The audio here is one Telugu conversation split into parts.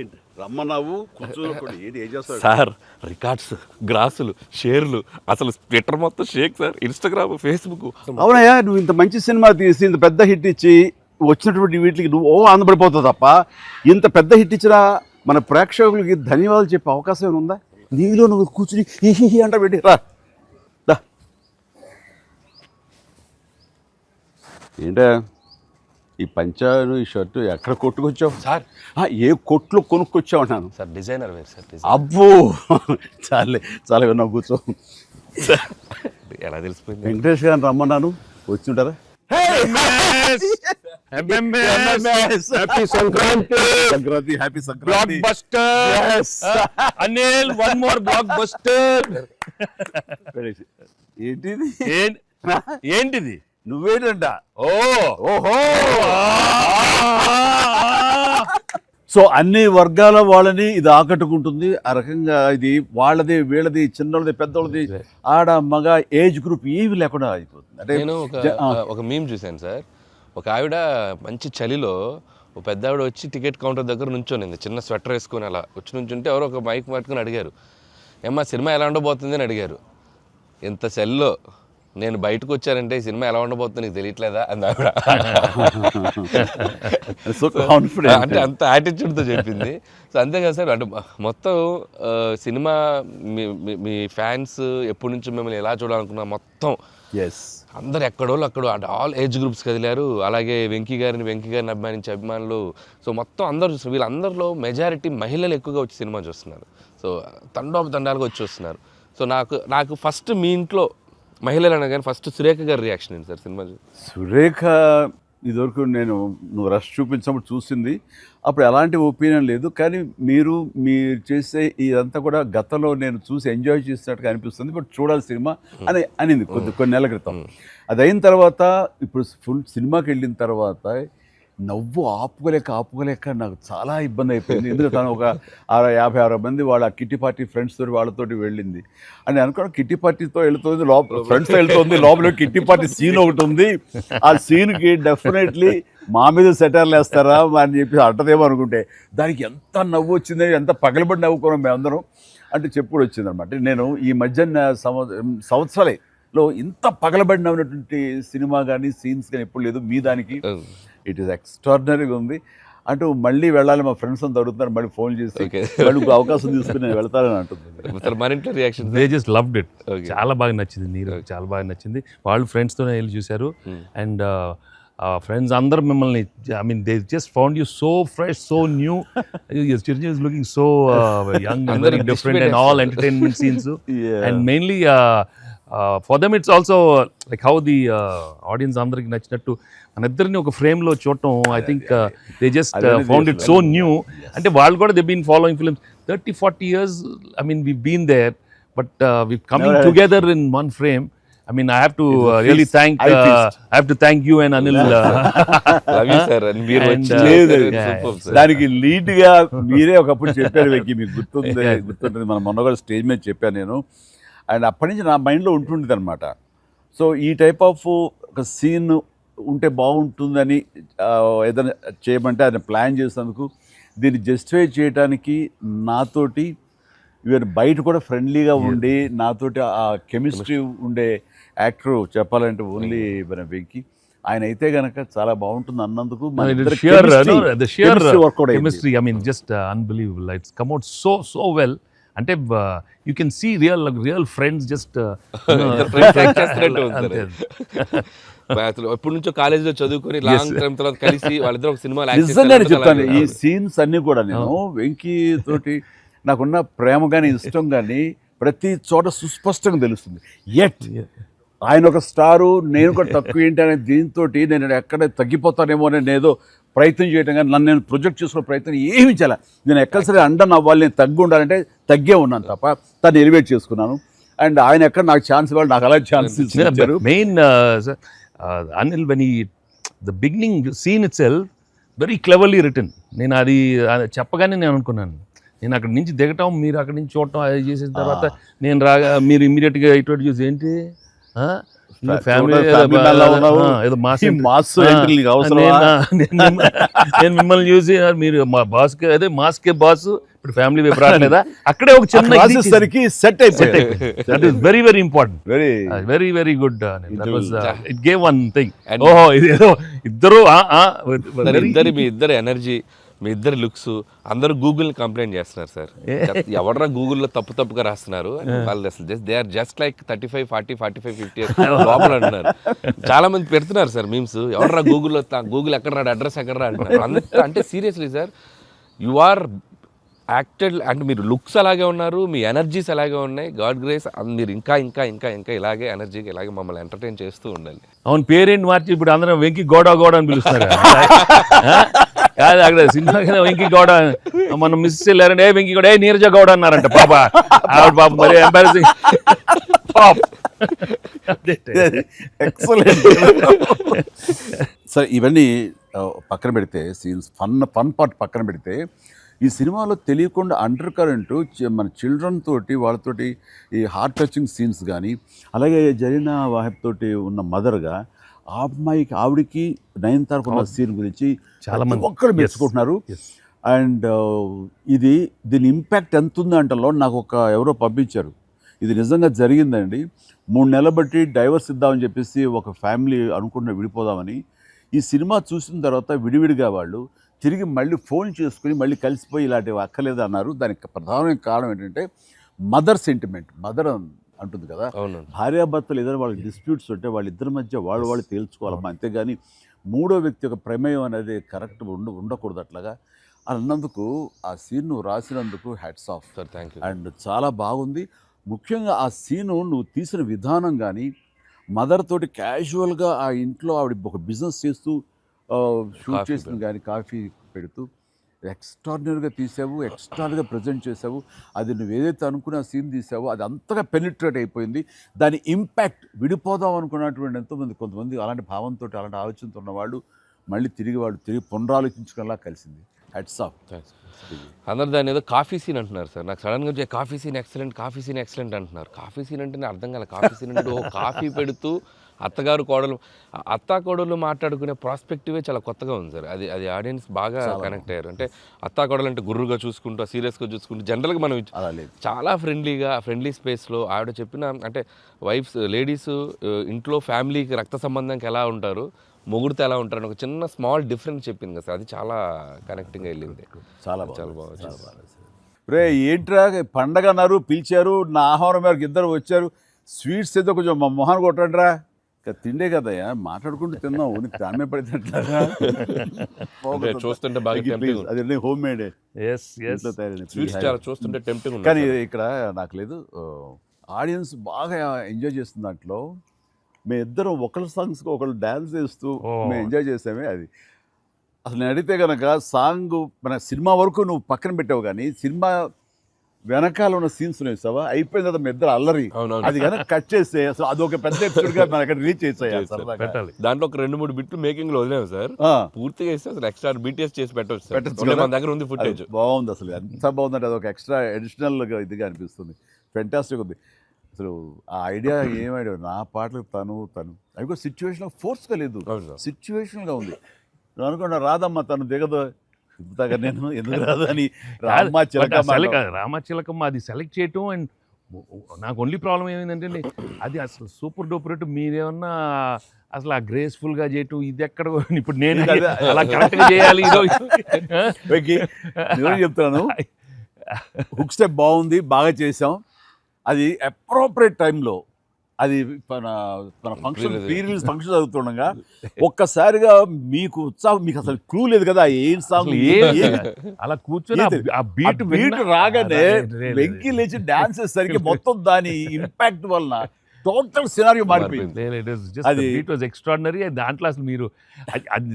ఏంటి రమ్మన్నావు కూర్చోకుండా ఏంటి ఏం చేస్తావు? సార్ రికార్డ్స్, గ్రాసులు, షేర్లు, అసలు ట్విట్టర్ మొత్తం షేక్ సార్, ఇన్స్టాగ్రామ్, ఫేస్బుక్. అవునయ్యా, నువ్వు ఇంత మంచి సినిమా తీసి ఇంత పెద్ద హిట్ ఇచ్చి వచ్చినటువంటి వీటికి నువ్వు ఆనందపడిపోతావు తప్ప ఇంత పెద్ద హిట్ ఇచ్చినా మన ప్రేక్షకులకి ధన్యవాదాలు చెప్పే అవకాశం ఏమైనా ఉందా? నీలో నువ్వు కూర్చుని హీ అంట పెట్టి రా. ఏంటా ఈ పంచాను ఈ షర్టు ఎక్కడ కొట్టుకొచ్చావు సార్? ఏ కొట్లు కొనుక్కొచ్చావు అంటాను సార్ డిజైనర్ వేరు సార్. అబ్బో చాలే చాలా విన్నావు, కూర్చో. ఎలా తెలిసిపోయింది? వెంకటేష్ గారిని రమ్మన్నాను, వచ్చి ఉంటారా? Sankranti, happy Sankranti. Anil, one more block buster. ఏంటిది? ఏంటిది? నువ్వేంటంట? ఓహో. సో అన్ని వర్గాల వాళ్ళని ఇది ఆకట్టుకుంటుంది. ఆ రకంగా ఇది వాళ్ళది, వీళ్ళది, చిన్నది, పెద్దోళ్ళది, ఆడ, మగ, ఏజ్ గ్రూప్ ఏవి లేకుండా అయిపోతుంది. అంటే నేను ఒక మీమ్ చూశాను సార్. ఒక ఆవిడ మంచి చలిలో ఒక పెద్ద ఆవిడ వచ్చి టికెట్ కౌంటర్ దగ్గర నుంచోనింది, చిన్న స్వెటర్ వేసుకొని అలా వచ్చి నుంచుంటే ఎవరో ఒక మైక్ పట్టుకుని అడిగారు, ఏమ్మా సినిమా ఎలా ఉండబోతుంది అని అడిగారు. ఎంత చలిలో నేను బయటకు వచ్చానంటే ఈ సినిమా ఎలా ఉండబోతుందో నీకు తెలియట్లేదా అంది ఆవిడ. అంటే అంత యాటిట్యూడ్తో చెప్పింది. సో అంతేకాదు సార్, అంటే మొత్తం సినిమా మీ ఫ్యాన్స్ ఎప్పటి నుంచి మిమ్మల్ని ఎలా చూడాలనుకున్నా మొత్తం అందరు ఎక్కడోళ్ళు అక్కడ అంటే ఆల్ ఏజ్ గ్రూప్స్ కదిలారు. అలాగే వెంకీ గారిని అభిమానించే అభిమానులు, సో మొత్తం అందరూ చూస్తున్నారు. వీళ్ళందరిలో మెజారిటీ మహిళలు ఎక్కువగా వచ్చి సినిమా చూస్తున్నారు. సో తండాలుగా వచ్చి వస్తున్నారు. సో నాకు ఫస్ట్ మీ ఇంట్లో మహిళలు అనగానే ఫస్ట్ సురేఖ గారి రియాక్షన్ ఏంటి సార్ సినిమా? సురేఖ ఇదివరకు నువ్వు రష్ చూపించినప్పుడు చూసింది, అప్పుడు ఎలాంటి ఒపీనియన్ లేదు. కానీ మీరు చేసే ఇదంతా కూడా గతంలో నేను చూసి ఎంజాయ్ చేసినట్టుగా అనిపిస్తుంది, బట్ చూడాలి సినిమా అని అనింది కొన్ని నెలల క్రితం. అది అయిన తర్వాత ఇప్పుడు ఫుల్ సినిమాకి వెళ్ళిన తర్వాత నవ్వు ఆపుకోలేక నాకు చాలా ఇబ్బంది అయిపోయింది. ఎందుకంటే తను ఒక 50-60 మంది వాళ్ళ కిట్టి పార్టీ ఫ్రెండ్స్ తోటి వాళ్ళతోటి వెళ్ళింది అని అనుకోవడం. కిట్టి పార్టీతో వెళుతుంది, ఫ్రెండ్స్తో వెళ్తుంది, లోపల కిట్టి పార్టీ సీన్ ఒకటి ఉంది. ఆ సీన్కి డెఫినెట్లీ మా మీద సెటర్లు వేస్తారా అని చెప్పి అంటదేమో అనుకుంటే దానికి ఎంత నవ్వు వచ్చింది, ఎంత పగలబడి నవ్వుకున్నాం మేమందరం అంటే చెప్పుడు వచ్చింది అనమాట. నేను ఈ మధ్య సంవత్సరాలలో ఇంత పగలబడి నవ్వినటువంటి సినిమా కానీ సీన్స్ కానీ ఎప్పుడు లేదు. మీ దానికి ఇట్ ఈస్ ఎక్స్ట్రాడినరీగా ఉంది. అంటూ మళ్ళీ వెళ్ళాలి, మా ఫ్రెండ్స్ అంతా అడుగుతున్నారు, మళ్ళీ ఫోన్ చేసి మళ్ళీ అవకాశం తీసుకుని నేను వెళ్తానని అంటుంది. They just loved it. చాలా బాగా నచ్చింది, నీరు చాలా బాగా నచ్చింది. వాళ్ళు ఫ్రెండ్స్తోనే వెళ్ళి చూశారు. అండ్ ఫ్రెండ్స్ అందరూ మిమ్మల్ని, I mean they just found you so fresh, so new. Chiranjeevi is looking so young and very different and all entertainment scenes. And mainly for them it's also like how the audience అందరికి నచ్చినట్టు మన ఇద్దరిని ఒక ఫ్రేమ్లో చూడటం. I think they just found it so new. అంటే వాళ్ళు కూడా they been following films 30-40 years. I mean we've been there, but we've coming together in one frame. I mean I have to really thank you and Anil. Love you sir. And మీరు దానికి లీడ్ గా మీరే ఒకప్పుడు చెప్పారు వెంకీ, మీకు గుర్తుంటుంది. మన మొన్న కూడా స్టేజ్ మీద చెప్పాను నేను. అండ్ అప్పటి నుంచి నా మైండ్లో ఉంటుండేది అనమాట. సో ఈ టైప్ ఆఫ్ ఒక సీన్ ఉంటే బాగుంటుందని ఏదైనా చేయమంటే ఆయన ప్లాన్ చేసినందుకు, దీన్ని జస్టిఫై చేయడానికి నాతోటి ఈవెన్ బయట కూడా ఫ్రెండ్లీగా ఉండి నాతోటి ఆ కెమిస్ట్రీ ఉండే యాక్టర్ చెప్పాలంటే ఓన్లీ మన వెంకీ. ఆయన అయితే గనక చాలా బాగుంటుంది అన్నందుకు chemistry, I mean just unbelievable. It's come out so well. అంటే you can see real friends just ఎప్పటి నుంచో కాలేజీలో చదువుకొని లాంగ్ టైం తర్వాత కలిసి వాళ్ళిద్దరు ఒక సినిమా. నిజంగానే చెప్తాను, ఈ సీన్స్ అన్ని కూడా నేను వెంకీ తోటి నాకున్న ప్రేమ కానీ ఇష్టం కానీ ప్రతి చోట సుస్పష్టంగా తెలుస్తుంది. ఎట్ ఆయన ఒక స్టారు, నేను కూడా తక్కువ ఏంటి అనే దీంతో నేను ఎక్కడ తగ్గిపోతానేమో అని ఏదో ప్రయత్నం చేయటం కానీ నన్ను నేను ప్రొజెక్ట్ చేసుకునే ప్రయత్నం ఏమి చేయాలి. నేను ఎక్కడ సరే అండన్ అవ్వాలి, నేను తగ్గి ఉండాలంటే తగ్గే ఉన్నాను తప్ప తను ఎలివేట్ చేసుకున్నాను. అండ్ ఆయన ఎక్కడ నాకు ఛాన్స్ ఇవ్వాలి, నాకు అలా ఛాన్స్ ఇచ్చారు. Main Anil when the beginning scene it self very cleverly return. నేను అది చెప్పగానే నేను అనుకున్నాను, నేను అక్కడి నుంచి దిగటం, మీరు అక్కడి నుంచి చూడటం, అది చేసిన తర్వాత నేను రాగా మీరు ఇమ్మీడియట్గా ఇటువంటి చూసి ఏంటి ఫ్యామిలీ family man లా ఉన్నావు. ఏదో ఈ మాస్ ఎంట్రీ నీకు అవసరమా? నేను మిమ్మల్ని చూసి మీరు మా బాస్ కి అదే మాస్ కే బాస్ ఇప్పుడు ఫ్యామిలీ వైపు రావట్లేదా అక్కడే ఒక చిన్న రాసేసరికి సెట్ అయిపోయింది. That is very very important, very very very good. It gave one thing. ఓహో ఇది ఏదో ఇద్దరు మీ ఇద్దరు ఎనర్జీ, మీ ఇద్దరు లుక్స్, అందరూ గూగుల్ కంప్లైంట్ చేస్తున్నారు సార్. ఎవడరా గూగుల్లో తప్పుగా రాస్తున్నారు వాళ్ళు, అసలు దే ఆర్ జస్ట్ లైక్ 35, 40, 45, 50 లోపల అంటున్నారు. చాలా మంది పెడుతున్నారు సార్ మీమ్స్, ఎవడరా గూగుల్లో గూగుల్ ఎక్కడ రాడు, అడ్రస్ ఎక్కడ రా అంటున్నారు. అంటే seriously sir, you are acted, అంటే మీరు లుక్స్ అలాగే ఉన్నారు, మీ ఎనర్జీస్ అలాగే ఉన్నాయి. గాడ్ గ్రేస్, మీరు ఇంకా ఇంకా ఇంకా ఇంకా ఇలాగే ఎనర్జీకి ఇలాగే మమ్మల్ని ఎంటర్టైన్ చేస్తూ ఉండాలి. అవును, పేరేంటి మార్చి ఇప్పుడు అందరం వెంకి గౌడ అని పిలుస్తారు. కాదు అక్కడ సినిమా వెంకి గౌడ, మనం మిస్ వెళ్ళారంటే వెంకి గౌడ, నీరజ గౌడ అన్నారంట. పాప ఆవిడ పాప మరి ఎంబారసింగ్. ఎక్సలెంట్. సరే, ఇవన్నీ పక్కన పెడితే, సీన్స్ ఫన్ పార్ట్ పక్కన పెడితే, ఈ సినిమాలో తెలియకుండా అండర్ కరెంట్ మన చిల్డ్రన్ తోటి వాళ్ళతోటి ఈ హార్ట్ టచింగ్ సీన్స్ కానీ, అలాగే జరీనా వాహిబ్ తోటి ఉన్న మదర్గా ఆ అమ్మాయికి ఆవిడికి నయనతారకు ఉన్న సీన్ గురించి చాలా మంది ఒక్కరు మెచ్చుకుంటున్నారు. అండ్ దీని ఇంపాక్ట్ ఎంత ఉంది అంటలో నాకు ఎవరో పంపించారు, ఇది నిజంగా జరిగిందండి. 3 నెలల బట్టి డైవర్స్ ఇద్దామని చెప్పేసి ఒక ఫ్యామిలీ అనుకుంటున్న విడిపోదామని, ఈ సినిమా చూసిన తర్వాత విడివిడిగా వాళ్ళు తిరిగి మళ్ళీ ఫోన్ చేసుకుని మళ్ళీ కలిసిపోయి ఇలాంటివి అక్కర్లేదు అన్నారు. దానికి ప్రధానమైన కారణం ఏంటంటే మదర్ సెంటిమెంట్. మదర్ అంటుంది కదా, భార్యాభర్తలు ఏదైనా వాళ్ళకి డిస్ప్యూట్స్ ఉంటే వాళ్ళిద్దరి మధ్య వాళ్ళు తేల్చుకోవాలమ్మా, అంతేగాని మూడో వ్యక్తి యొక్క ప్రమేయం అనేది కరెక్ట్ ఉండకూడదు. అట్లాగా అన్నందుకు ఆ సీన్ నువ్వు రాసినందుకు hats off sir, thank you. And చాలా బాగుంది. ముఖ్యంగా ఆ సీను నువ్వు తీసిన విధానం కానీ, మదర్ తోటి క్యాజువల్గా ఆ ఇంట్లో ఆవిడ ఒక బిజినెస్ చేస్తూ షూట్ చేసింది కానీ, కాఫీ పెడుతూ ఎక్స్ట్రాడినరీగా తీసావు, ఎక్స్ట్రాడినరీగా ప్రజెంట్ చేసావు. అది నువ్వు ఏదైతే అనుకున్న సీన్ తీసావో అది అంతగా పెనిట్రేట్ అయిపోయింది. దాని ఇంపాక్ట్ విడిపోదాం అనుకున్నటువంటి కొంతమంది అలాంటి భావంతో, అలాంటి ఆలోచనతో ఉన్నవాళ్ళు మళ్ళీ తిరిగి పునరాలోచించుకునేలా కలిసింది. Hats off. అందరు దాన్ని ఏదో కాఫీ సీన్ అంటున్నారు సార్. నాకు సడన్గా వచ్చే కాఫీ సీన్ ఎక్సలెంట్ అంటున్నారు. కాఫీ సీన్ అంటే అర్థం కాలే. కాఫీ సీన్ అంటే కాఫీ పెడుతూ అత్తా కోడలు మాట్లాడుకునే ప్రాస్పెక్టివే చాలా కొత్తగా ఉంది సార్. అది ఆడియన్స్ బాగా కనెక్ట్ అయ్యారు. అంటే అత్తా కోడలు అంటే గుర్రుగా చూసుకుంటూ, సీరియస్గా చూసుకుంటూ, జనరల్గా మనం చాలా ఫ్రెండ్లీ స్పేస్లో ఆవిడ చెప్పిన, అంటే లేడీస్ ఇంట్లో ఫ్యామిలీకి రక్త సంబంధంకి ఎలా ఉంటారు, మొగుడితో ఎలా ఉంటారని ఒక చిన్న స్మాల్ డిఫరెన్స్ చెప్పింది కదా సార్. అది చాలా కనెక్టింగ్గా వెళ్ళింది. చాలా బాగుంది. రే ఏంట్రా పండగ అన్నారు, పిలిచారు, నా ఆహ్వానం మేరకు ఇద్దరు వచ్చారు, స్వీట్స్ ఏదో కొంచెం మా మొహాన్ని కొట్టండిరా. తిండే కదయ్యా, మాట్లాడుకుంటూ తిన్నావు, నీకు తామే పడితే చూస్తుంటే బాగా అది హోమ్ మేడ్ చూస్తుంటే టెంప్టింగ్. కానీ ఇక్కడ నాకు లేదు, ఆడియన్స్ బాగా ఎంజాయ్ చేస్తున్న దాంట్లో మేము ఇద్దరం ఒకళ్ళ సాంగ్స్కి ఒకళ్ళు డ్యాన్స్ చేస్తూ మేము ఎంజాయ్ చేసామే. అది అసలు నేను అడిగితే కనుక సాంగ్ మన సినిమా వరకు నువ్వు పక్కన పెట్టావు, కానీ సినిమా వెనకాల ఉన్న సీన్స్ వేసావా, అయిపోయిన తర్వాత మీ ఇద్దరు అల్లరి, అది కనుక కట్ చేస్తే అసలు అదొక పెద్ద ఎపిసోడ్గా మన అక్కడ రీచ్ చేసాయి. దాంట్లో ఒక 2-3 బిట్లు మేకింగ్ లో వదిలేము సార్. పూర్తిగా వేస్తే అసలు ఎక్స్ట్రా బీటీఎస్ చేసి పెట్టచ్చు. మన దగ్గర ఉంది ఫుటేజ్. బాగుంది, అసలు ఎంత బాగుందంటే అదొక ఎక్స్ట్రా అడిషనల్గా ఇదిగా అనిపిస్తుంది. ఫెంటాస్టిక్ ఉంది అసలు. ఆ ఐడియా ఏం ఐడియా, నా పాటలు తను అవి కూడా సిచ్యువేషన్ ఫోర్స్గా లేదు, సిచ్యువేషన్గా ఉంది. నువ్వు అనుకున్నా రాదమ్మా తను దిగదు, ఇంతగా నేను ఎందుకు రాదు అని రామచిలకమ్మ అది సెలెక్ట్ చేయటం. అండ్ నాకు ఓన్లీ ప్రాబ్లం ఏమైందంటే అది అసలు సూపర్ డూపర్. మీరేమన్నా అసలు ఆ గ్రేస్ఫుల్గా చేయటం, ఇది ఎక్కడ ఇప్పుడు నేను అలా కరెక్ట్గా చేయాలి. నేను చెప్తాను, హుక్ స్టెప్ బాగుంది, బాగా చేసాం. అది అప్రోప్రియేట్ టైంలో, అది మన ఫంక్షన్ ఫంక్షన్ జరుగుతుండగా ఒక్కసారిగా మీకు ఉత్సాహం, మీకు అసలు క్లూ లేదు కదా ఏం సాంగ్, అలా కూర్చొని ఆ బీట్ రాగానే వెంకీ లేచి డాన్స్ చేసేసరికి మొత్తం దాని ఇంపాక్ట్ వలన టోటల్ సినారియో మారిపోయింది. అది ఇట్ వాజ్ ఎక్స్ట్రాడినరీ. దాంట్లో అసలు మీరు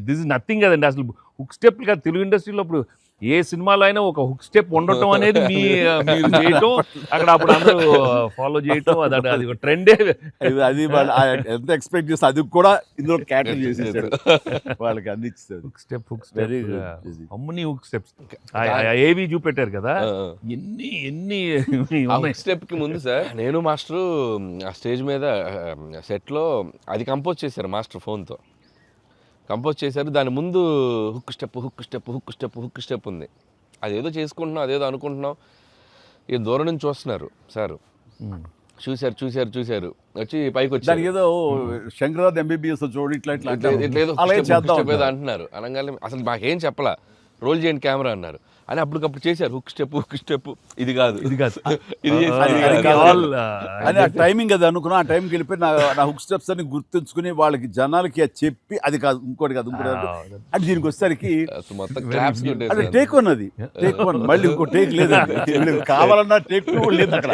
దిస్ ఇస్ నథింగ్ కదండి. అసలు హుక్ స్టెప్ కదా తెలుగు ఇండస్ట్రీలో ఇప్పుడు ఏ సినిమాలో అయినా ఒక హుక్ స్టెప్ ఉండటం అనేది మీరు చేయటం, అక్కడ అప్పుడు అందరూ ఫాలో చేయటం, అది ఒక ట్రెండే. అది వాళ్ళు ఎంత ఎక్స్పెక్ట్ చేస్తే అది కూడా ఇందులో క్యాటర్ చేసేసాడు, వాళ్ళకి అందించాడు. Hook step Very good. అమ్మని హుక్ స్టెప్స్ ఏవి చూపెట్టారు కదా, ఎన్ని ఎన్ని ఉన్నాయి. స్టెప్ కి ముందు సార్ నేను మాస్టరు ఆ స్టేజ్ మీద సెట్లో అది కంపోజ్ చేశారు మాస్టర్ ఫోన్తో కంపోజ్ చేశారు. దాని ముందు hook step hook step hook step hook step ఉంది. అదేదో చేసుకుంటున్నాం, అదేదో అనుకుంటున్నాం. ఈ దూరం నుంచి చూస్తున్నారు సార్, చూశారు వచ్చి పైకి వచ్చి దానికి ఏదో శంకరాద్ ఎంబీబీఎస్ చూడు ఇట్లా ఇట్లా ఇట్లేదో అలాగే చేద్దాం ఏదో అంటున్నారు. అనగానే అసలు మాకేం చెప్పలా, రోల్ చేయండి కెమెరా అన్నారు. అని అప్పటికప్పుడు చేశారు హుక్ స్టెప్ ఇది కాదు ఇది కాదు ఇది అని ఆ టైమింగ్ అది అనుకున్నా. ఆ టైంకి వెళ్ళిపోయి నా హుక్ స్టెప్స్ అని గుర్తుంచుకుని వాళ్ళకి జనాలకి అది చెప్పి అది కాదు ఇంకోటి కాదు అంటే దీనికి వచ్చేసరికి మొత్తం క్లాప్స్ అంటే టేక్ వన్, అది టేక్ వన్, మళ్ళీ ఇంకో టేక్ లేదు, కావాలన్నా టేక్ టూ లేదు అక్కడ.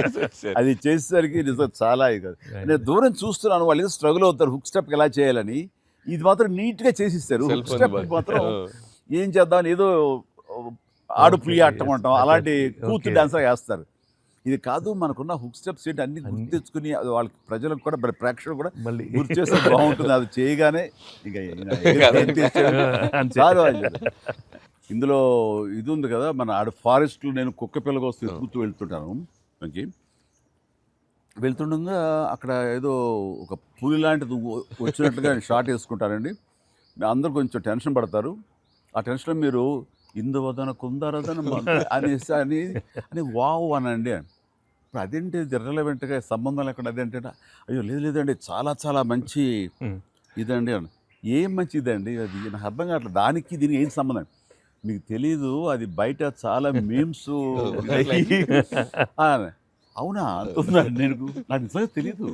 అది చేసేసరికి నిజం చాలా కాదు. నేను దూరం చూస్తున్నాను, వాళ్ళు ఏదో స్ట్రగుల్ అవుతారు హుక్ స్టెప్ ఎలా చేయాలని. ఇది మాత్రం నీట్ గా చేసిస్తారు. హుక్ స్టెప్ మాత్రం ఏం చేద్దామని ఏదో ఆడు పులి ఆటం అంటాం అలాంటి కూతు డాన్సర్ వేస్తారు. ఇది కాదు, మనకున్న హుక్ స్టెప్స్ ఏంటి అన్ని గుర్తు తెచ్చుకుని వాళ్ళకి ప్రజలకు కూడా ప్రేక్షకులు కూడా మళ్ళీ గుర్తు చేస్తే బాగుంటుంది. అది చేయగానే ఇక ఇందులో ఇది ఉంది కదా, మన ఆడ ఫారెస్ట్లో నేను కుక్క పిల్లగా వస్తే కూతూ వెళ్తుంటాను. మనకి వెళ్తుండగా అక్కడ ఏదో ఒక పులి లాంటిది వచ్చినట్టుగా షాట్ వేసుకుంటారండి. అందరూ కొంచెం టెన్షన్ పడతారు. ఆ టెన్షన్లో మీరు ఇందువదన కుందరదన అనేసి అని వావ్ అనండి. ఇప్పుడు అదేంటి ఇర్రెలవెంట్గా సంబంధం లేకుండా అదేంటే అయ్యో లేదండి చాలా చాలా మంచి ఇదండి అని. ఏం మంచిదండి అది నాకు అర్థం కావట్లేదు. దానికి దీనికి ఏం సంబంధం మీకు తెలీదు. అది బయట చాలా మీమ్స్ అవునా అంటున్నాను నేను, నాకు నిజంగా తెలీదు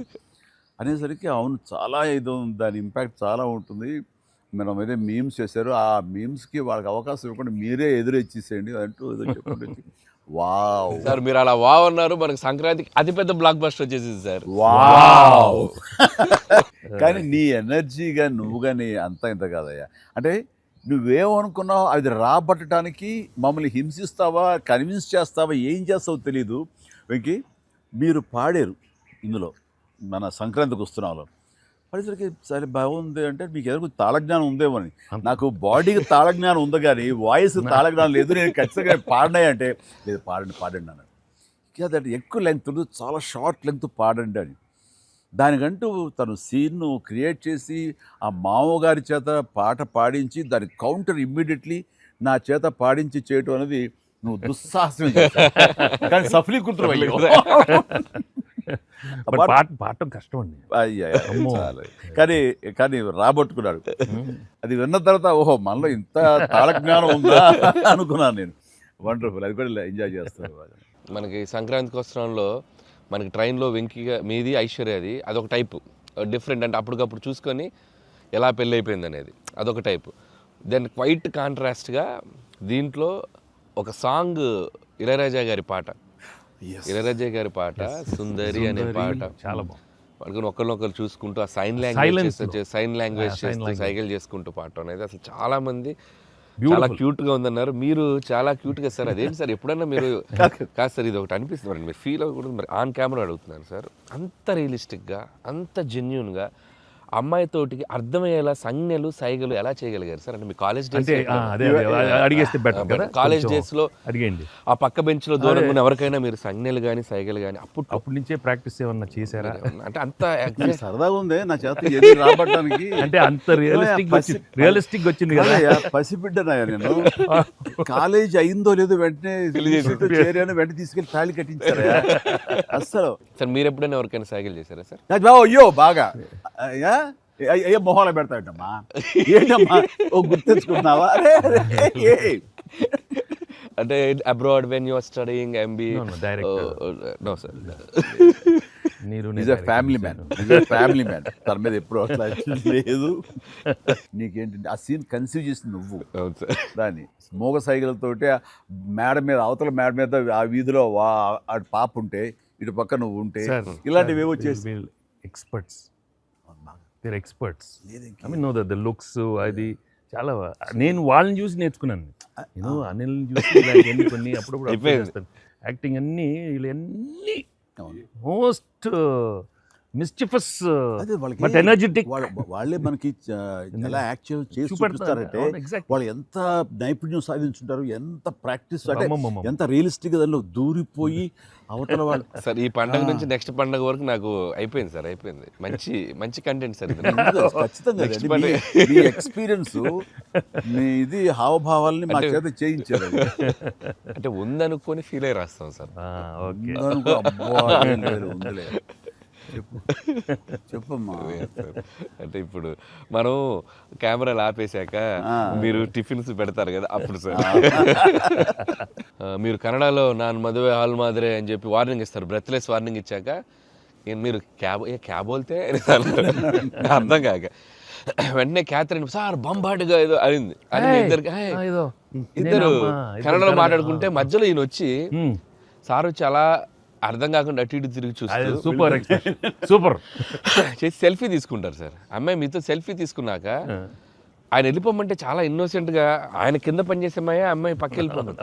అనేసరికి అవును చాలా ఇది దాని ఇంపాక్ట్ చాలా ఉంటుంది. మనం ఏదో మీమ్స్ చేశారు, ఆ మీమ్స్కి వాళ్ళకి అవకాశం ఇవ్వకుండా మీరే ఎదురొచ్చేసేయండి అంటూ ఏదో చెప్పండి. వావ్ సార్ మీరు అలా వావ్ అన్నారు, మనకి సంక్రాంతికి అతిపెద్ద బ్లాక్ బస్టర్ వచ్చేసింది సార్. వావ్ కానీ నీ ఎనర్జీగా నువ్వు కానీ అంత ఇంత కాదయ్యా. అంటే నువ్వేమనుకున్నావు అది రాబట్టడానికి మమ్మల్ని హింసిస్తావా, కన్విన్స్ చేస్తావా, ఏం చేస్తావో తెలీదు. వెంకీ మీరు పాడారు ఇందులో మన సంక్రాంతికి వస్తున్నాలో పరిసరికి సరే బాగుంది అంటే మీకు ఏదో తాళజ్ఞానం ఉందేమో అని. నాకు బాడీకి తాళజ్ఞానం ఉంది కానీ వాయిస్ తాళజ్ఞానం లేదు. నేను ఖచ్చితంగా పాడినాయి అంటే లేదు పాడండి అన్నాడు. అదంటే ఎక్కువ లెంగ్త్ చాలా షార్ట్ లెంగ్త్ పాడండి అని. దానికంటూ తను సీన్ను క్రియేట్ చేసి ఆ మామగారి చేత పాట పాడించి దాని కౌంటర్ ఇమ్మీడియట్లీ నా చేత పాడించి చేయటం అనేది నువ్వు దుస్సాహసం కానీ సఫలీకృతం పాడటం కష్టం అండి. కానీ రాబట్టుకున్నాడు. అది విన్న తర్వాత ఓహో మనలో ఇంత తాళజ్ఞానం ఉందా అనుకున్నాను నేను. వండర్ఫుల్, అది కూడా ఎంజాయ్ చేస్తాను. మనకి సంక్రాంతికి వస్త్రంలో మనకి ట్రైన్లో వెంకీగా మీది ఐశ్వర్యది అదొక టైపు డిఫరెంట్, అంటే అప్పటికప్పుడు చూసుకొని ఎలా పెళ్ళి అయిపోయింది అనేది అదొక టైపు. దెన్ క్వైట్ కాంట్రాస్ట్గా దీంట్లో ఒక సాంగ్ ఇళయరాజా గారి పాట, ఇళయరాజా గారి పాట సుందరి అనే పాట చాలా బాగుంది. వాళ్ళకి ఒకరినొకరు చూసుకుంటూ ఆ సైన్ లాంగ్వేజ్ చేస్తూ సైకిల్ చేసుకుంటూ పాట అనేది అసలు చాలా మంది చాలా క్యూట్ గా ఉందన్నారు. మీరు చాలా క్యూట్ గా సార్ అదేంటి సార్ ఎప్పుడన్నా మీరు కాదు సార్ ఇది ఒకటి అనిపిస్తుంది మీరు ఫీల్ అవ్వకూడదు మరి ఆన్ కెమెరా అడుగుతున్నారు సార్. అంత రియలిస్టిక్ గా అంత జెన్యూన్ గా అమ్మాయితోటికి అర్థమయ్యేలా సంజ్ఞలు సైగలు ఎలా చేయగలిగారు సార్? అంటే మీ కాలేజ్ డేస్ కాలేజ్ డేస్ లో అడిగండి ఆ పక్క బెంచ్ లో దూరంగా ఎవరికైనా మీరు సంజ్ఞలు కానీ సైగలు కానీ అప్పటి నుంచే ప్రాక్టీస్ ఏమన్నా చేశారా? అంటే అంత సరదాగా ఉంది నా చేత రాబట్టడానికి. అంటే అంత రియలిస్టిక్ వచ్చింది కదా. పసిబిడ్డనాయా నేను. కాలేజ్ అయిందో లేదో వెంటనే చేరాను, వెంటనే తీసుకెళ్ళి తాళి కట్టించారా అస్సలు. సార్ మీరు ఎప్పుడైనా ఎవరికైనా సైకిల్ చేశారా సార్? అయ్యో బాగా ఏ మొహాలు పెడతాడమ్మా ఏంటమ్మా ఓ గుర్తించుకున్నావా? అంటే abroad when you are studying MBA no sir family man తన మీద ఎప్పుడు అట్లా లేదు. నీకేంటి ఆ సీన్ కన్సీవ్ చేసింది నువ్వు దాన్ని మోగ సైకిల్తోటి మేడ మీద అవతల మేడ మీద ఆ వీధిలో పాప ఉంటే ఇటు పక్క నువ్వు ఉంటే ఇలాంటివి ఏవో చేసి experts. They're experts. I mean, no, the looks, అది చాలా నేను వాళ్ళని చూసి నేర్చుకున్నాను. నేను అనిల్ని చూసి ఇలాంటివన్నీ కొన్ని అప్పుడప్పుడు observe చేస్తాను. యాక్టింగ్ అన్నీ వీళ్ళన్నీ మోస్ట్ మిస్చిఫస్ అదే వాళ్ళకి బట్ ఎనర్జెటిక్ వాళ్ళే మనకి ఎలా యాక్ట్ చేసి చూపిస్తారంటే వాళ్ళు ఎంత నైపుణ్యం సాధించుంటారు, ఎంత ప్రాక్టీస్ అంటే ఎంత రియలిస్టిక్ దానిలో దూరిపోయి అవతల వాళ్ళు. సార్ ఈ పండగ నుంచి నెక్స్ట్ పండగ వరకు నాకు అయిపోయింది సార్, అయిపోయింది. మంచి మంచి కంటెంట్ సార్ ఇది. ఖచ్చితంగా Next అండి. మీ ఎక్స్పీరియన్స్ మీ ఇది హావభావాలని మా చేత చేయించారు. అంటే ఉందనుకొని ఫీల్ అయ్యి రాస్తాం సార్. ఓకే. ఉందనుకో, అబ్బా, ఏం లేదు, ఉందిలే. చెప్పమ్మా. అంటే ఇప్పుడు మనం కెమెరాలు ఆపేశాక మీరు టిఫిన్స్ పెడతారు కదా అప్పుడు సార్. మీరు కన్నడలో నాన్ మదువే హాల్ మాదిరే అని చెప్పి వార్నింగ్ ఇస్తారు, బ్రెత్లెస్ వార్నింగ్ ఇచ్చాక మీరు క్యాబ్ బోల్తే అర్థం కాక వెంటనే క్యాథరిన్ సార్ బంబాటుగా ఏదో అయింది అని ఇద్దరు కన్నడలో మాట్లాడుకుంటే మధ్యలో ఈయన వచ్చి సార్ వచ్చి అలా అర్థం కాకుండా అటు ఇటు తిరిగి చూస్తారు, సూపర్ సూపర్ చేసి సెల్ఫీ తీసుకుంటారు సార్. అమ్మాయి మీతో సెల్ఫీ తీసుకున్నాక ఆయన వెళ్ళిపోమంటే చాలా ఇన్నోసెంట్గా, ఆయన కింద పనిచేసే అమ్మాయి పక్క వెళ్ళిపోతారు,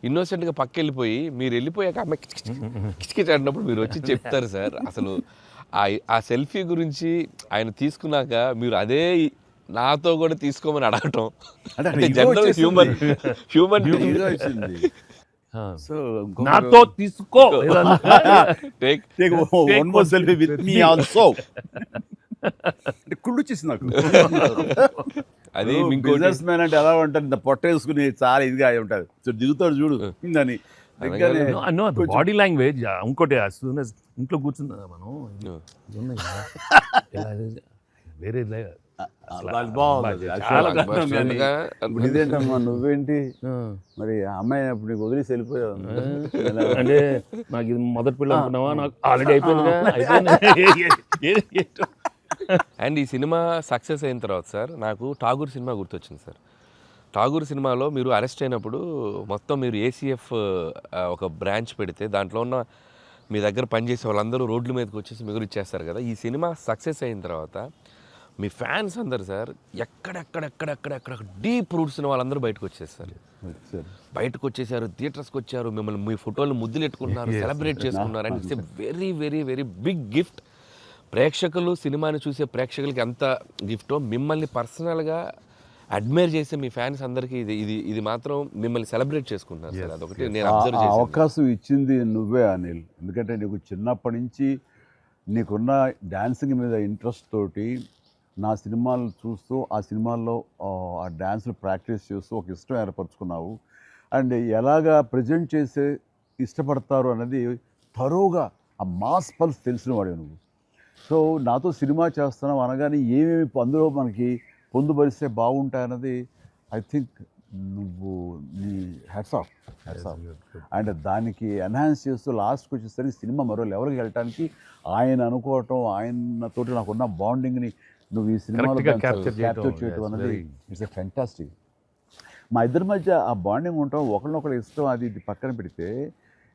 ఇన్నోసెంట్గా పక్క వెళ్ళిపోయి మీరు వెళ్ళిపోయాక అమ్మాయి కిచకిచ అంటున్నప్పుడు మీరు వచ్చి చెప్తారు సార్. అసలు ఆ సెల్ఫీ గురించి ఆయన తీసుకున్నాక మీరు అదే నాతో కూడా తీసుకోమని అడగటం అంటే జనరల్ హ్యూమన్ సో నాతో తీసుకో సెల్ఫీ విత్ మీ ఆల్సో కుళ్ళు వచ్చేసి నాకు. అది బిజినెస్ మ్యాన్ అంటే ఎలా ఉంటుంది, ఇంత పొట్ట వేసుకుని చాలా ఇదిగా ఉంటుంది, సో దిగుతాడు చూడు అని. బాడీ లాంగ్వేజ్ ఇంకోటి ఇంట్లో కూర్చుందా మనం వేరే ఇదేంటమ్మా నువ్వేంటి మరి అమ్మాయి అప్పుడు నీకు వదిలేసి వెళ్ళిపోయావు అంటే నాకు ఇది మొదటి పిల్ల అనుకున్నావా, నాకు ఆల్రెడీ అయిపోయింది. అండ్ ఈ సినిమా సక్సెస్ అయిన తర్వాత సార్ నాకు ఠాగూర్ సినిమా గుర్తొచ్చింది సార్. ఠాగూర్ సినిమాలో మీరు అరెస్ట్ అయినప్పుడు మొత్తం మీరు ఏసీఎఫ్ ఒక బ్రాంచ్ పెడితే దాంట్లో ఉన్న మీ దగ్గర పనిచేసే వాళ్ళందరూ రోడ్ల మీదకి వచ్చేసి మిగులు ఇచ్చేస్తారు కదా. ఈ సినిమా సక్సెస్ అయిన తర్వాత మీ ఫ్యాన్స్ అందరు సార్ ఎక్కడెక్కడెక్కడెక్కడెక్కడ డీప్ రూట్స్ ఉన్న వాళ్ళందరూ బయటకు వచ్చేస్తారు, బయటకు వచ్చేసారు, థియేటర్స్కి వచ్చారు, మిమ్మల్ని మీ ఫోటోలు ముద్దులు ఎట్టుకున్నారు, సెలబ్రేట్ చేసుకున్నారు. And it's a very very very big gift. ప్రేక్షకులు సినిమాని చూసే ప్రేక్షకులకి ఎంత గిఫ్టో మిమ్మల్ని పర్సనల్గా అడ్మైర్ చేసే మీ ఫ్యాన్స్ అందరికీ ఇది మాత్రం మిమ్మల్ని సెలబ్రేట్ చేసుకుంటున్నారు సార్. అదొకటి నేను అబ్జర్వ్ చేశాను. అవకాశం ఇచ్చింది నువ్వే అనిల్, ఎందుకంటే నీకు చిన్నప్పటి నుంచి నీకున్న డ్యాన్సింగ్ మీద ఇంట్రెస్ట్ తోటి నా సినిమాలు చూస్తూ ఆ సినిమాల్లో ఆ డ్యాన్స్ని ప్రాక్టీస్ చేస్తూ ఒక ఇష్టం ఏర్పరచుకున్నావు. అండ్ ఎలాగా ప్రజెంట్ చేసే ఇష్టపడతారు అనేది తరోగా ఆ మాస్ పల్స్ తెలిసిన వాడే నువ్వు. సో నాతో సినిమా చేస్తున్నావు అనగానే ఏమేమి అందులో మనకి పొందుపరిస్తే బాగుంటాయన్నది ఐ థింక్ నువ్వు నీ హ్యాట్స్ ఆఫ్. అండ్ దానికి ఎన్హాన్స్ చేస్తూ లాస్ట్కి వచ్చేసరికి సినిమా మరో లెవెల్కి వెళ్ళటానికి ఆయన అనుకోవటం, ఆయనతోటి నాకున్న బాండింగ్ని నువ్వు ఈ సినిమాలో క్యాప్చర్ చేయటం అనేది ఇట్స్ ఎ ఫెంటాస్టిక్. మా ఇద్దరి మధ్య ఆ బాండింగ్ ఉండటం, ఒకరినొకరు ఇష్టం, అది ఇది పక్కన పెడితే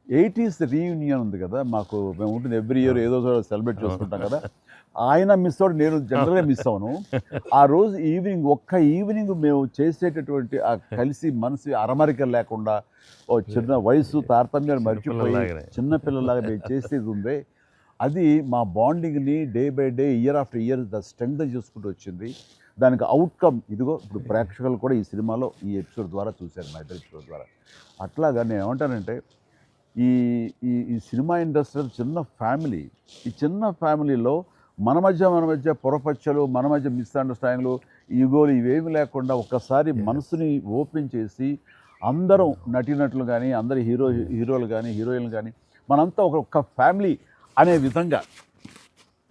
80s రీయూనియన్ ఉంది కదా మాకు, మేము ఉంటుంది ఎవ్రీ ఇయర్ ఏదో సెలబ్రేట్ చేసుకుంటాం కదా. ఆయన మిస్ అవుట్, నేను జనరల్గా మిస్ అవును. ఆ రోజు ఈవినింగ్ ఒక్క ఈవినింగ్ మేము చేసేటటువంటి ఆ కలిసి మనసు అరమరికలు లేకుండా ఓ చిన్న వయసు తారతమ్యాలు మర్చిపోయి చిన్నపిల్లలాగా మేము చేసేది ఉందే, అది మా బాండింగ్ని day by day year after year strength చేసుకుంటూ వచ్చింది. దానికి అవుట్కమ్ ఇదిగో ఇప్పుడు ప్రేక్షకులు కూడా ఈ సినిమాలో ఈ ఎపిసోడ్ ద్వారా చూశారు, మా ఇద్దరు ఎపిసోడ్ ద్వారా. అట్లాగా నేను ఏమంటానంటే ఈ ఈ సినిమా ఇండస్ట్రీ చిన్న ఫ్యామిలీ, ఈ చిన్న ఫ్యామిలీలో మన మధ్య పొరపచ్చలు, మన మధ్య మిస్అండర్స్టాండింగ్లు, ఈగోలు ఇవేమి లేకుండా ఒక్కసారి మనసుని ఓపెన్ చేసి అందరం నటీనటులు కానీ, అందరు హీరోలు కానీ, హీరోయిన్లు కానీ మనంతా ఒక ఫ్యామిలీ అనే విధంగా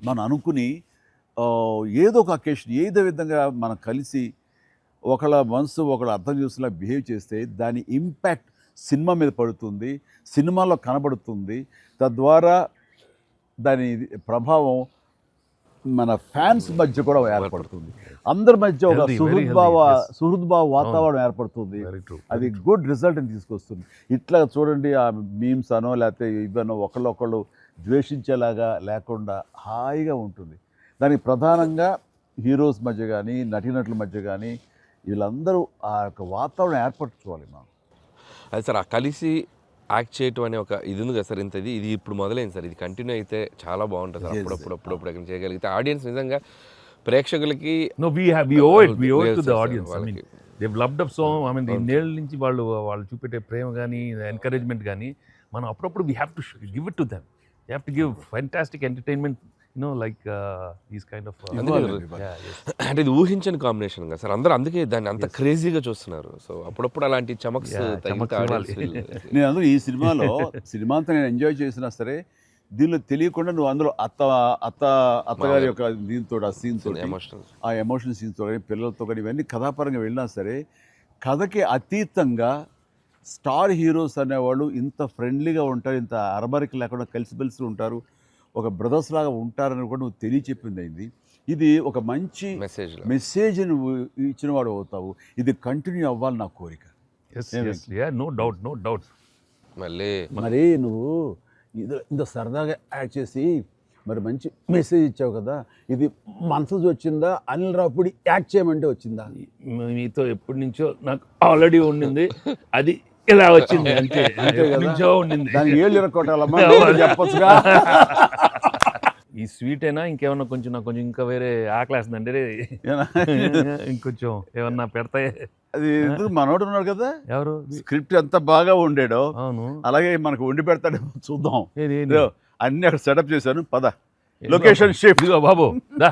మనం అనుకుని ఏదో ఒక అకేషన్ ఏదో విధంగా మనం కలిసి ఒకళ్ళ మనసు ఒకళ్ళు అర్థం చేసుకునేలా బిహేవ్ చేస్తే దాని ఇంపాక్ట్ సినిమా మీద పడుతుంది, సినిమాలో కనబడుతుంది. తద్వారా దాని ప్రభావం మన ఫ్యాన్స్ మధ్య కూడా ఏర్పడుతుంది, అందరి మధ్య ఒక సుహృద్భావ వాతావరణం ఏర్పడుతుంది. అది గుడ్ రిజల్ట్ని తీసుకొస్తుంది. ఇట్లా చూడండి, ఆ మీమ్స్ అనో లేకపోతే ఇవన్నో ఒకళ్ళొకళ్ళు ద్వేషించేలాగా లేకుండా హాయిగా ఉంటుంది. దానికి ప్రధానంగా హీరోస్ మధ్య కానీ, నటీనటుల మధ్య కానీ వీళ్ళందరూ ఆ యొక్క వాతావరణం ఏర్పరచుకోవాలి మనం. అది సార్ ఆ కలిసి యాక్ట్ చేయటం అనే ఒక ఇది ఉంది కదా సార్, ఇది ఇప్పుడు మొదలైంది సార్, ఇది కంటిన్యూ అయితే చాలా బాగుంటుంది సార్. అప్పుడప్పుడు ఎక్కడ చేయగలిగితే ఆడియన్స్ నిజంగా ప్రేక్షకులకి No, we owe it to the audience. I mean, they've loved up so. I mean, ఇన్నేళ్ళ నుంచి వాళ్ళు చూపెట్టే ప్రేమ కానీ ఎంకరేజ్మెంట్ కానీ మనం అప్పుడప్పుడు we have to give it to them. You have to give fantastic entertainment, like these kind of. అంటే ఇది ఊహించని కాంబినేషన్ కదా సార్, అందరూ అందుకే దాన్ని అంత క్రేజీగా చూస్తున్నారు. సో అప్పుడప్పుడు అలాంటి చమక్స్ నేను అందులో ఈ సినిమా అంతా నేను ఎంజాయ్ చేసినా సరే, దీనిలో తెలియకుండా నువ్వు అందులో అత్తగారి యొక్క దీంతో ఆ సీన్ తోటి, ఆ ఎమోషనల్ సీన్స్ తో కానీ పిల్లలతో కానీ ఇవన్నీ కథాపరంగా వెళ్ళినా సరే, కథకి అతీతంగా స్టార్ హీరోస్ అనేవాళ్ళు ఇంత ఫ్రెండ్లీగా ఉంటారు, ఇంత అరబరికి లేకుండా కలిసిమెలిసి ఉంటారు, ఒక బ్రదర్స్ లాగా ఉంటారని కూడా నువ్వు తెలియచెప్పింది అయింది. ఇది ఒక మంచి మెసేజ్ నువ్వు ఇచ్చిన వాడు అవుతావు. ఇది కంటిన్యూ అవ్వాలి నా కోరిక. No doubt. మరి నువ్వు ఇంత సరదాగా యాక్ట్ చేసి మరి మంచి మెసేజ్ ఇచ్చావు కదా, ఇది మనసు వచ్చిందా, అనిల్ రావుపూడి యాక్ట్ చేయమంటే వచ్చిందా? మీతో ఎప్పటి నుంచో నాకు ఆల్రెడీ ఉండింది, అది ఇలా వచ్చింది అంతే. నుంచో ఉండింది, దానికి ఏళ్ళు ఇరక్కొట్టాలమ్మా చెప్పొచ్చుగా. ఈ స్వీట్ అయినా ఇంకేమన్నా కొంచెం నాకు కొంచెం ఇంకా వేరే ఆకలేస్తుందంటే ఇంకొంచెం ఏమన్నా పెడతాయి. అది ఎందుకు మనోడు ఉన్నాడు కదా, ఎవరు స్క్రిప్ట్ ఎంత బాగా ఉండేడో అవును అలాగే మనకు వండి పెడతాడు, చూద్దాం. అన్ని అక్కడ సెటప్ చేశాను, పద లొకేషన్ షిఫ్ట్ బాబు దా.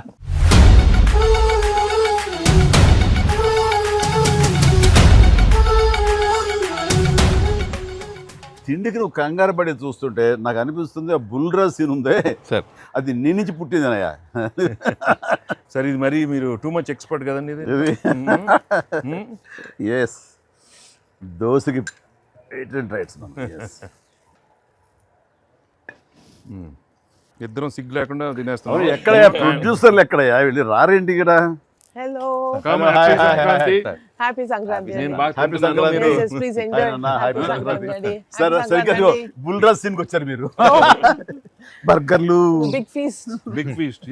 తిండికి నువ్వు కంగారు పడి చూస్తుంటే నాకు అనిపిస్తుంది ఆ బుల్రాజ్ సీన్ ఉందే సార్, అది నీ నుంచి పుట్టిందనయ్యా. సరే ఇది మరి మీరు టూ మచ్ ఎక్స్పర్ట్ కదండి ఇది. ఎస్, దోశకి పేటెంట్ రైట్స్. ఇద్దరం సిగ్గు లేకుండా తినేస్తాం. ఎక్కడయ్యా ప్రొడ్యూసర్లు, ఎక్కడయ్యా వెళ్ళి రారేంటి ఇక్కడ? Hello. Happy Sankranti. Happy Sankranti. Please enjoy. Happy Sankranti. సరే సరిగ్గా బుల్రాజ్ సీన్ కి వచ్చారు మీరు. బర్గర్లు, బిగ్ ఫీస్ట్.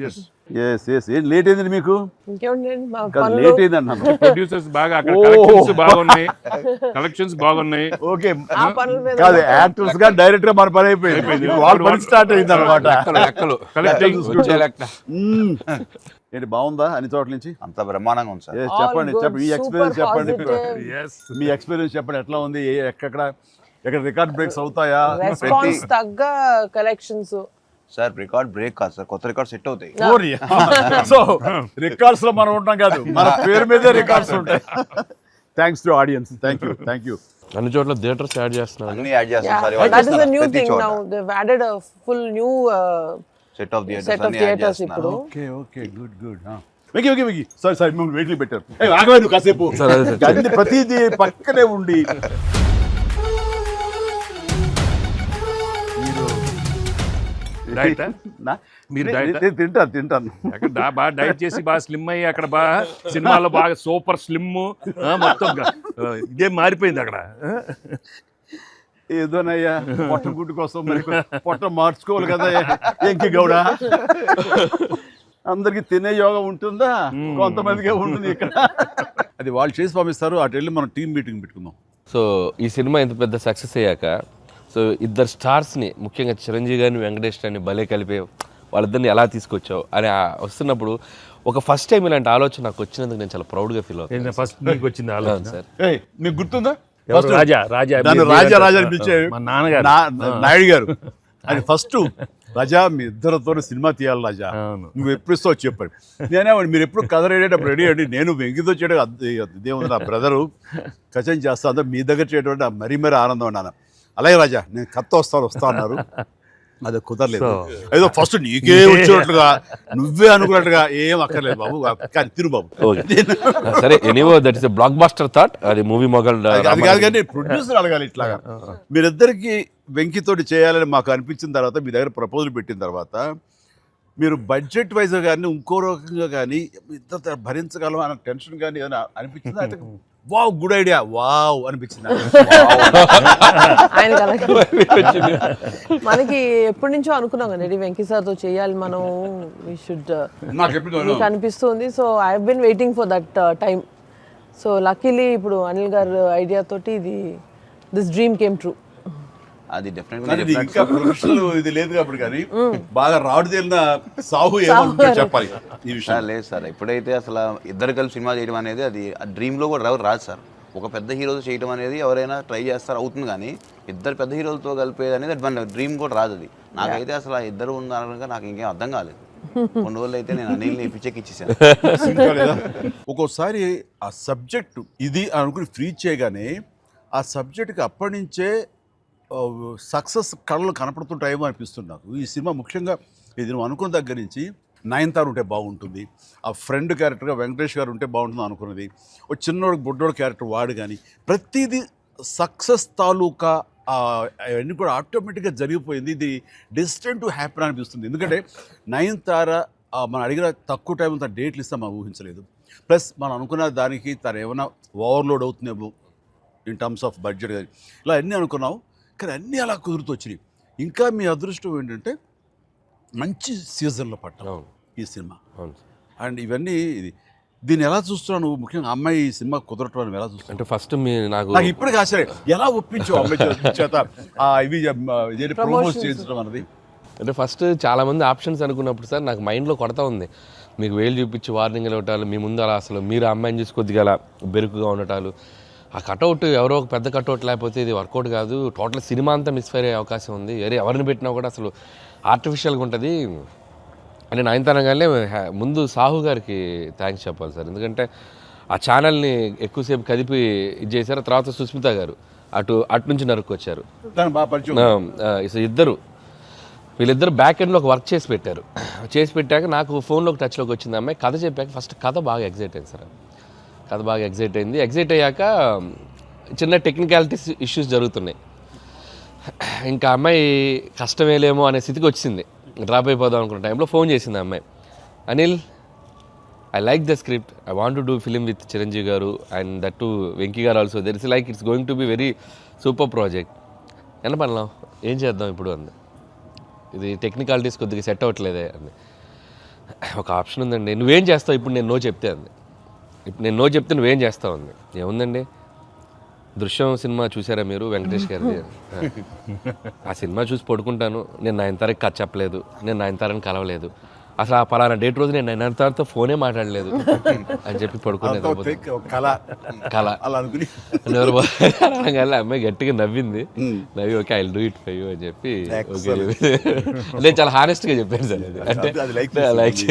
ఎస్ ఏం లేట్ అయింది మీకు? ఇంకేముందండి లేట్ అయింది అన్నాను. ప్రొడ్యూసర్స్ బాగా అక్కడ కలెక్షన్స్ బాగున్నాయి. ఓకే కాదు, యాక్టర్స్ గా డైరెక్ట్ గా మన పని అయిపోయింది, వాళ్ళ పని స్టార్ట్ అయింది అనమాట. ఏంటి బాగుందా అన్ని చోట్ల నుంచి? అంత బ్రహ్మాండంగా ఉంది సార్. చెప్పండి ఈ ఎక్స్పీరియన్స్ చెప్పండి, మీ ఎక్స్పీరియన్స్ చెప్పండి, ఎట్లా ఉంది, ఎక్కడ రికార్డ్ బ్రేక్స్ అవుతాయా? రెస్పాన్స్ తగ్గ కలెక్షన్స్ సార్. రికార్డ్ బ్రేక్ కాదు సార్, కొత్త రికార్డ్ సెట్ అవుతాయి. సో రికార్డ్స్ లో మనం ఉంటాం కాదు, మన పేరు మీదే రికార్డ్స్ ఉంటాయి. Thanks to audience. Thank you. అన్ని చోట్ల థియేటర్స్ యాడ్ చేస్తున్నారు, అన్ని యాడ్ చేస్తాం sir. That is a new thing now. They've added a full new set of theatres ఇప్పుడు. Okay good. వెకి సారీ మిమ్మల్ని వెయిట్లు పెట్టారు. ఆగవే నువ్వు కాసేపు, అన్ని ప్రతిదీ పక్కనే ఉండి. తింటాను అక్కడ బాగా డైట్ చేసి బాగా స్లిమ్ అయ్యి అక్కడ బాగా సినిమాలో బాగా సూపర్ స్లిమ్ మొత్తం ఇదే మారిపోయింది అక్కడ. ఏదోనయ్యా పొట్ట గుడ్డు కోసం మరి పొట్ట మార్చుకోవాలి కదా ఎంకి గౌడ. అందరికి తినే యోగం ఉంటుందా? కొంతమందికే ఉంటుంది ఇక్కడ. అది వాళ్ళు చేసి పంపిస్తారు, అటు వెళ్ళి మనం టీం మీటింగ్ పెట్టుకుందాం. సో ఈ సినిమా ఇంత పెద్ద సక్సెస్ అయ్యాక, సో ఇద్దరు స్టార్స్ని ముఖ్యంగా చిరంజీవి గారిని వెంకటేష్ గారిని భలే కలిపి వాళ్ళిద్దరిని ఎలా తీసుకొచ్చావు అని వస్తున్నప్పుడు ఒక ఫస్ట్ టైం ఇలాంటి ఆలోచన నాకు వచ్చినందుకు నేను చాలా ప్రౌడ్గా ఫీల్ అవుతాను. ఫస్ట్ మీకు వచ్చింది ఆలోచన సార్. మీకు గుర్తుందా? రాజా పిలిచారు మా నాన్నగారు, నాయుడు గారు. అది ఫస్ట్ రాజా మీ ఇద్దరితో సినిమా తీయాలి రాజా, నువ్వు ఎప్పుడు ఇస్తావు చెప్పాడు. నేనే మీరు ఎప్పుడు కథ రెడేటప్పుడు రెడీ అండి, నేను వెంకితో చేయడం ఇదేముంది, నా బ్రదరు కచన్ చేస్తా, అంతా మీ దగ్గర చేయడం మరీ ఆనందం అన్నాను. అలాగే రాజా నేను కథ వస్తా అన్నారు, అది కుదరలేదు. ఏదో ఫస్ట్ నీకే వచ్చేటట్టుగా నువ్వే అనుకున్నట్టుగా ఏం అక్కర్లేదు బాబు, కానీ తిరు బాబు. సరే, anyway that is a blockbuster thought. అది మూవీ మొగల్ అది కాదు, కానీ ప్రొడ్యూసర్ అడగాలి ఇట్లాగా. మీరిద్దరికి వెంకితోటి చేయాలని మాకు అనిపించిన తర్వాత, మీ దగ్గర ప్రపోజల్ పెట్టిన తర్వాత, మీరు బడ్జెట్ వైజ్ కానీ ఇంకో రకంగా కానీ ఇద్దరు భరించగలం అన్న టెన్షన్ కానీ ఏదైనా అనిపించిందా? అయితే వావ్ గుడ్ ఐడియా వావ్ అనిపించింది మనకి. ఎప్పటి నుంచో అనుకున్నాం కదా వెంకీ సార్తో చేయాలి మనం, వి షుడ్, నాకు అనిపిస్తుంది. So I have been waiting for that time. So luckily ఇప్పుడు అనిల్ గారు ఐడియా తోటి దిస్ డ్రీమ్ కేమ్ ట్రూ. అది కానీ ఇది డెఫినెట్గా ఇంకా ప్రొఫెషనల్ ఇది లేదు కాబట్టి కానీ బాగా రాడు తేలిన సాహు ఏమంటారు చెప్పాలి ఈ విషయం. లేదు సార్, ఎప్పుడైతే అసలు ఇద్దరు కలిసి సినిమా చేయడం అనేది అది డ్రీమ్లో కూడా రాదు సార్. ఒక పెద్ద హీరోతో చేయడం అనేది ఎవరైనా ట్రై చేస్తారు, అవుతుంది. కానీ ఇద్దరు పెద్ద హీరోలతో కలిపేది అనేది అది మన డ్రీమ్ కూడా రాదు. అది నాకైతే అసలు ఆ ఇద్దరు ఉన్నారనగా నాకు ఇంకేం అర్థం కాలేదు. కొన్ని రోజులు అయితే నేను అనిల్ని పిచ్చెక్కిచ్చేసాను. ఒక్కోసారి ఆ సబ్జెక్ట్ ఇది అనుకుని ఫ్రీ చేయగానే ఆ సబ్జెక్ట్కి అప్పటి నుంచే సక్సెస్ కళలు కనపడుతుంటాయేమో అనిపిస్తుంది నాకు. ఈ సినిమా ముఖ్యంగా ఇది నువ్వు అనుకున్న దగ్గర నుంచి నయనతార ఉంటే బాగుంటుంది, ఆ ఫ్రెండ్ క్యారెక్టర్గా వెంకటేష్ గారు ఉంటే బాగుంటుంది అనుకున్నది, ఒక చిన్నోడు బుడ్డోడు క్యారెక్టర్ వాడు, కానీ ప్రతిదీ సక్సెస్ తాలూకా అవన్నీ కూడా ఆటోమేటిక్గా జరిగిపోయింది. ఇది డెస్టిన్ టు హ్యాపీ అనిపిస్తుంది. ఎందుకంటే నయనతార మనం అడిగిన తక్కువ టైం అంత డేట్లు ఇస్తాం మనం ఊహించలేదు. ప్లస్ మనం అనుకున్న దానికి తను ఏమైనా ఓవర్లోడ్ అవుతుందేమో ఇన్ టర్మ్స్ ఆఫ్ బడ్జెట్ కానీ ఇలా అన్నీ అనుకున్నాం, కానీ అన్నీ అలా కుదురుతూ వచ్చినాయి. ఇంకా మీ అదృష్టం ఏంటంటే మంచి సీజన్లో పట్టాం ఈ సినిమా. అండ్ ఇవన్నీ దీన్ని ఎలా చూస్తున్నావు నువ్వు? ముఖ్యంగా అమ్మాయి ఈ సినిమా కుదరటం అని ఎలా చూస్తావు? అంటే ఫస్ట్ నాకు ఇప్పటికి ఆశ్చర్యం, ఎలా ఒప్పించావు అమ్మాయి చేత ఇవి ప్రమోట్ చేయించడం అన్నది? అంటే ఫస్ట్ చాలామంది ఆప్షన్స్ అనుకున్నప్పుడు సార్ నాకు మైండ్లో కొడతా ఉంది, మీకు వేలు చూపించి వార్నింగ్ ఇవ్వటాలు, మీ ముందు అలా అసలు మీరు అమ్మాయిని చూసి కొద్దిగా అలా బెరుకుగా ఉండటాలు, ఆ కటౌట్ ఎవరో ఒక పెద్ద కటౌట్ లేకపోతే ఇది వర్కౌట్ కాదు, టోటల్ సినిమా అంతా మిస్ఫైర్ అయ్యే అవకాశం ఉంది, ఎవరిని పెట్టినా కూడా అసలు ఆర్టిఫిషియల్గా ఉంటుంది అని నయనతారగానే ముందు సాహు గారికి థ్యాంక్స్ చెప్పాలి సార్. ఎందుకంటే ఆ ఛానల్ని ఎక్కువసేపు కదిపి ఇది చేశారు. తర్వాత సుస్మిత గారు అటు నుంచి నరుక్కొచ్చారు. వీళ్ళిద్దరు బ్యాక్ ఎండ్లో ఒక వర్క్ చేసి పెట్టారు. చేసి పెట్టాక నాకు ఫోన్లోకి టచ్లోకి వచ్చింది అమ్మాయి. కథ చెప్పాక ఫస్ట్ కథ బాగా ఎగ్జైట్ అయింది సార్. కథ బాగా ఎగ్జైట్ అయింది. ఎగ్జైట్ అయ్యాక చిన్న టెక్నికాలిటీస్ ఇష్యూస్ జరుగుతున్నాయి. ఇంకా అమ్మాయి కష్టమేలేమో అనే స్థితికి వచ్చింది. డ్రాప్ అయిపోదాం అనుకున్న టైంలో ఫోన్ చేసింది అమ్మాయి, Anil I like the script, I want to do film with Chiranjeevi గారు అండ్ దట్ టు వెంకీ గారు also, there is like it's going to be very super project. ఎంత పడలాం, ఏం చేద్దాం ఇప్పుడు అంది. ఇది టెక్నికాలిటీస్ కొద్దిగా సెట్ అవ్వట్లేదే అంది. ఒక ఆప్షన్ ఉందండి, నువ్వేం చేస్తావు ఇప్పుడు నేను నో చెప్తే అంది. ఇప్పుడు నేను నో చెప్తే నువ్వేం చేస్తావు అంది. ఏముందండి, దృశ్యం సినిమా చూసారా మీరు వెంకటేష్ గారిది? ఆ సినిమా చూసి పడుకుంటాను, నేను నయనతారకి కథ చెప్పలేదు, నేను నయనతారని కలవలేదు, అసలు ఆ పలానా డేట్ రోజు నేను నయనతారతో ఫోనే మాట్లాడలేదు అని చెప్పి పడుకునేది. కళ అనగానే అమ్మాయి గట్టిగా నవ్వింది. నవ్వి okay I will do it for you అని చెప్పి ఓకే నేను చాలా హానెస్ట్గా చెప్పాను సార్. అది అంటే లైక్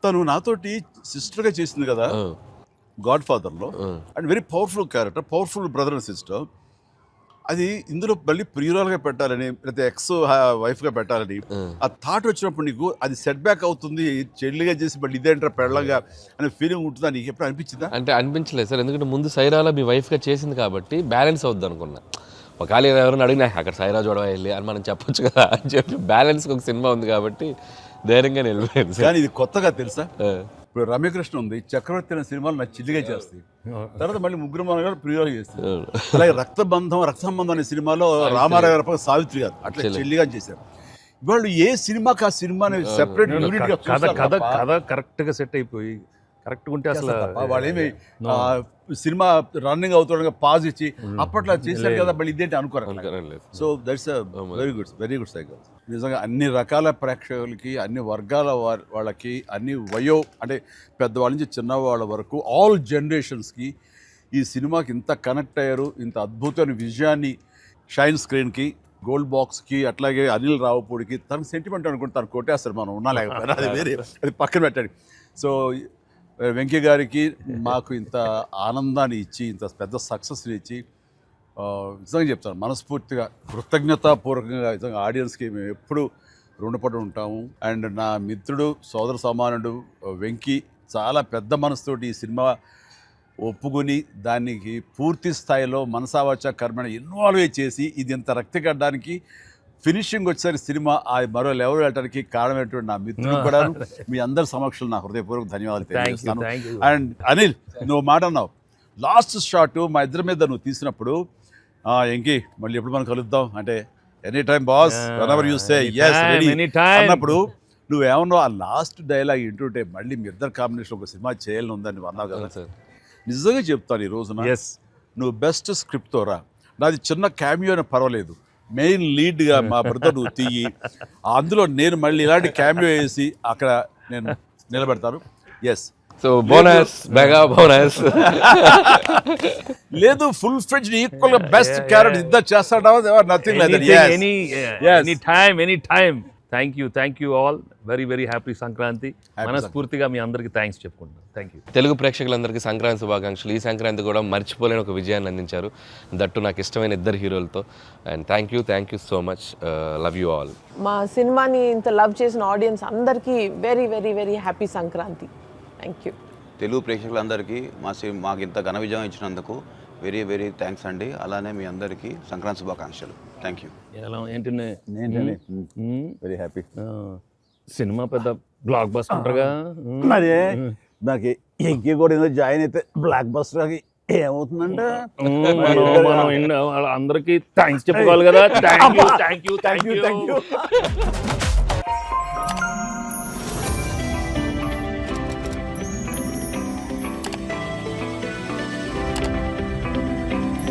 తను నాతోటి సిస్టర్గా చేసింది కదా గాడ్ ఫాదర్లో, and very powerful character, powerful brother and sister. అది ఇందులో మళ్ళీ ప్రియురాలుగా పెట్టాలని లేకపోతే ఎక్స్ వైఫ్గా పెట్టాలని ఆ థాట్ వచ్చినప్పుడు నీకు అది సెట్ బ్యాక్ అవుతుంది, చెల్లిగా చేసి మళ్ళీ ఇదేంటారా పెళ్ళగా అనే ఫీలింగ్ ఉంటుందా నీకు ఎప్పుడు అనిపించిందా? అంటే అనిపించలేదు సార్, ఎందుకంటే ముందు సైరాలో మీ వైఫ్గా చేసింది కాబట్టి బ్యాలెన్స్ అవుద్ది అనుకున్నా. ఒకవేళ ఎవరైనా అడిగినా అక్కడ సైరా చూడవా వెళ్ళి అని మనం చెప్పొచ్చు కదా అని చెప్పి బ్యాలెన్స్కి ఒక సినిమా ఉంది కాబట్టి ధైర్యంగా నిలిపోయింది. కానీ ఇది కొత్తగా తెలుసా, ఇప్పుడు రమ్యకృష్ణ ఉంది, చక్రవర్తి అనే సినిమాలు నాకు చిల్లిగా చేస్తాయి, తర్వాత మళ్ళీ ముగ్గురు మనగారు ప్రియులు చేస్తారు. అలాగే రక్త సంబంధం అనే సినిమాలో రామారావు గారు సావిత్రి గారు అట్లా చెల్లిగా చేశారు. వాళ్ళు ఏ సినిమాకి ఆ సినిమాని సెపరేట్ యూనిట్ గా కథ కరెక్ట్గా సెట్ అయిపోయి కరెక్ట్గా ఉంటే అసలు వాళ్ళేమి సినిమా రన్నింగ్ అవుతుండగా పాజ్ ఇచ్చి అప్పట్లో చేశారు కదా మళ్ళీ ఇదేంటి అనుకోరు. So that's very good cycle. నిజంగా అన్ని రకాల ప్రేక్షకులకి, అన్ని వర్గాల వాళ్ళకి, అన్ని అంటే పెద్దవాళ్ళ నుంచి చిన్నవాళ్ళ వరకు ఆల్ జనరేషన్స్కి ఈ సినిమాకి ఇంత కనెక్ట్ అయ్యారు. ఇంత అద్భుతమైన విజయాన్ని షైన్ స్క్రీన్కి, గోల్డ్ బాక్స్కి, అట్లాగే అనిల్ రావుపూడికి తనకు సెంటిమెంట్ అనుకుంటే తను కొట్టేస్తారు, మనం ఉన్నా లేకపోయినా అది వేరే, అది పక్కన పెట్టండి. సో వెంకీ గారికి మాకు ఇంత ఆనందాన్ని ఇచ్చి, ఇంత పెద్ద సక్సెస్ని ఇచ్చి నిజంగా చెప్తాను మనస్ఫూర్తిగా కృతజ్ఞతాపూర్వకంగా నిజంగా ఆడియన్స్కి మేము ఎప్పుడు రుణపడి ఉంటాము. అండ్ నా మిత్రుడు, సోదర సమానుడు వెంకీ చాలా పెద్ద మనసుతోటి ఈ సినిమా ఒప్పుకొని దానికి పూర్తి స్థాయిలో మనసావాచ కర్మని ఇన్వాల్వ్ చేసి ఇది ఇంత రక్తికడ్డానికి ఫినిషింగ్ వచ్చేసరి సినిమా ఆ మరో లెవెల్ వెళ్ళడానికి కారణమైనటువంటి నా మిత్రుడు కూడా మీ అందరి సమక్షంలో నా హృదయపూర్వక ధన్యవాదాలు తెలియజేస్తాను. అండ్ అనిల్, నువ్వు మాట అన్నావు లాస్ట్ షాట్ మా ఇద్దరి మీద నువ్వు తీసినప్పుడు, ఎంకి మళ్ళీ ఎప్పుడు మనం కలుద్దాం అంటే any time boss, whenever you say yes ready అన్నప్పుడు నువ్వేమన్నా ఆ లాస్ట్ డైలాగ్ వింటుంటే మళ్ళీ మీ ఇద్దరు కాంబినేషన్ ఒక సినిమా చేయాలని ఉందని నువ్వు అన్నావు కదా సార్ నిజంగా చెప్తాను ఈ రోజున ఎస్ నువ్వు బెస్ట్ స్క్రిప్ట్తో రా నాది చిన్న క్యామియో అని పర్వాలేదు మెయిన్ లీడ్గా మా బ్రదర్ నువ్వు తీయి అందులో నేను మళ్ళీ ఇలాంటి క్యామియో వేసి అక్కడ నేను నిలబెడతాను yes so bonus mega bonus లేదు full friend equal best character ఇద్దరు చేస్తాడా nothing like any time thank you all very happy Sankranti మనస్ఫూర్తిగా మీ అందరికి థ్యాంక్స్ చెప్పుకుంటున్నాను థ్యాంక్ యూ తెలుగు ప్రేక్షకులందరికీ సంక్రాంతి శుభాకాంక్షలు. ఈ సంక్రాంతి కూడా మర్చిపోలేని ఒక విజయాన్ని అందించారు, దట్టు నాకు ఇష్టమైన ఇద్దరు హీరోలతో. And thank you so much, love you all. మా సినిమాని ఇంత లవ్ చేసిన ఆడియన్స్ అందరికీ very happy Sankranti. Thank you. Telugu ప్రేక్షకులందరికీ మాకు ఇంత ఘన విజయం ఇచ్చినందుకు వెరీ థ్యాంక్స్ అండి. అలానే మీ అందరికీ సంక్రాంతి శుభాకాంక్షలు. Thank you. ఎలా ఏంటి వెరీ హ్యాపీ సినిమా పెద్ద బ్లాక్ బస్టర్గా మరి నాకు ఇంకే కూడా ఏదో జాయిన్ అయితే బ్లాక్ బస్టర్ ఏమవుతుందంటే మనం అందరికి థ్యాంక్స్ చెప్పుకోవాలి కదా. Thank you